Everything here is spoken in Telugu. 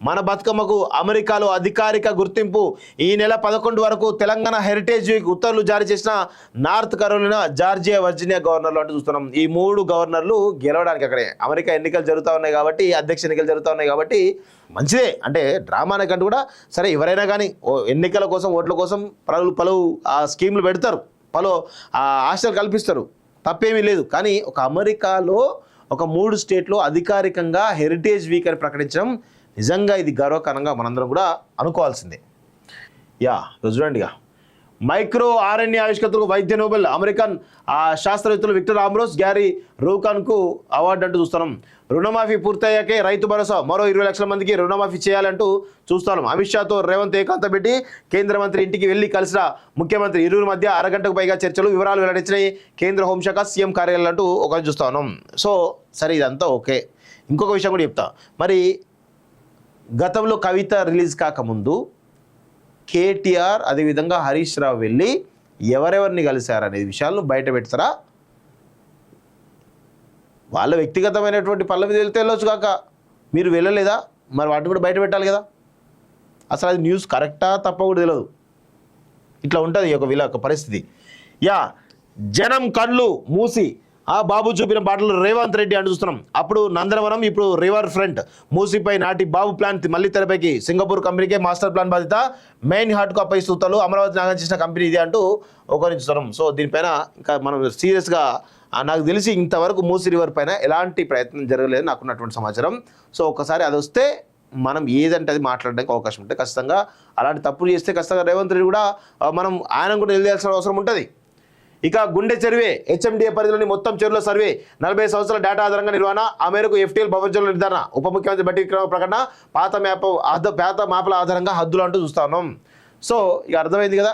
మన బతుకమ్మకు అమెరికాలో అధికారిక గుర్తింపు. ఈ నెల 11 వరకు తెలంగాణ హెరిటేజ్ వీక్ ఉత్తర్వులు జారీ చేసిన నార్త్ కరోలినా, జార్జియా, వర్జీనియా గవర్నర్లు అంటూ చూస్తున్నాం. ఈ 3 గవర్నర్లు గెలవడానికి అక్కడే అమెరికా ఎన్నికలు జరుగుతూ ఉన్నాయి కాబట్టి, అధ్యక్ష ఎన్నికలు జరుగుతూ ఉన్నాయి కాబట్టి మంచిదే. అంటే డ్రామా కంటే కూడా సరే, ఎవరైనా కానీ ఎన్నికల కోసం, ఓట్ల కోసం పలు స్కీములు పెడతారు, పలు ఆశలు కల్పిస్తారు, తప్పేమీ లేదు. కానీ ఒక అమెరికాలో ఒక 3 స్టేట్లో అధికారికంగా హెరిటేజ్ వీక్ అని ప్రకటించడం నిజంగా ఇది గర్వకారణంగా మనందరం కూడా అనుకోవాల్సిందే. చూడండి, మైక్రో ఆర్ఎన్ఏ ఆవిష్కర్తలకు వైద్య నోబెల్ అమెరికన్ శాస్త్రవేత్తలు విక్టర్ ఆంబ్రోస్, గ్యారీ రూకాన్కు అవార్డు అంటూ చూస్తున్నాం. రుణమాఫీ పూర్తయ్యాకే రైతు భరోసా, మరో 20 లక్షల మందికి రుణమాఫీ చేయాలంటూ చూస్తున్నాం. అమిత్ షాతో రేవంత్ ఏకాంత పెట్టి కేంద్ర మంత్రి ఇంటికి వెళ్లి కలిసిన ముఖ్యమంత్రి, ఇరువురి మధ్య అరగంటకు పైగా చర్చలు, వివరాలు వెల్లడించినాయి కేంద్ర హోంశాఖ, సీఎం కార్యాలయం అంటూ ఒక చూస్తా ఉన్నాం. సో సరే, ఇదంతా ఓకే. ఇంకొక విషయం కూడా చెప్తా. మరి గతంలో కవిత రిలీజ్ కాకముందు కేటీఆర్ అదేవిధంగా హరీష్ రావు వెళ్ళి ఎవరెవరిని కలిశారనే విషయాలను బయట పెడతారా? వాళ్ళ వ్యక్తిగతమైనటువంటి పల్లవి వెళ్ళొచ్చు కాక మీరు వెళ్ళలేదా? మరి వాటిని కూడా బయట పెట్టాలి కదా. అసలు అది న్యూస్ కరెక్టా తప్ప కూడా తెలియదు. ఇట్లా ఉంటుంది వీళ్ళ పరిస్థితి. జనం కళ్ళు మూసి బాబు చూపిన బాటలు రేవంత్ రెడ్డి అని చూస్తున్నాం. అప్పుడు నందనవనం, ఇప్పుడు రివర్ ఫ్రంట్, మూసీపై నాటి బాబు ప్లాన్ మళ్ళీ తెరపైకి. సింగపూర్ కంపెనీకే మాస్టర్ ప్లాన్ బాధ్యత, మెయిన్ హార్ట్కు అప్పగిస్తూతాలు, అమరావతి నాగం చేసిన కంపెనీ ఇది అంటూ ఒకరి చూస్తున్నాం. సో దీనిపైన ఇంకా మనం సీరియస్గా, నాకు తెలిసి ఇంతవరకు మూసీ రివర్ పైన ఎలాంటి ప్రయత్నం జరగలేదు నాకున్నటువంటి సమాచారం. సో ఒకసారి అది వస్తే మనం ఏదంటే అది మాట్లాడడానికి అవకాశం ఉంటుంది. ఖచ్చితంగా అలాంటి తప్పులు చేస్తే ఖచ్చితంగా రేవంత్ రెడ్డి కూడా ఆయన కూడా నిలదీయాల్సిన అవసరం ఉంటుంది. ఇక గుండె చెరువే హెచ్ఎండిఏ పరిధిలోని మొత్తం చెరువుల సర్వే, 40 సంవత్సరాల డేటా ఆధారంగా నిర్వహణ, ఆ మేరకు ఎఫ్టీఎల్ భవిష్యత్తులో నిర్ధారణ, ఉప ముఖ్యమంత్రి బట్టి విక్రమ ప్రకటన, పాత మ్యాప్ల ఆధారంగా హద్దులు అంటూ చూస్తా ఉన్నాం. సో ఇక అర్థమైంది కదా.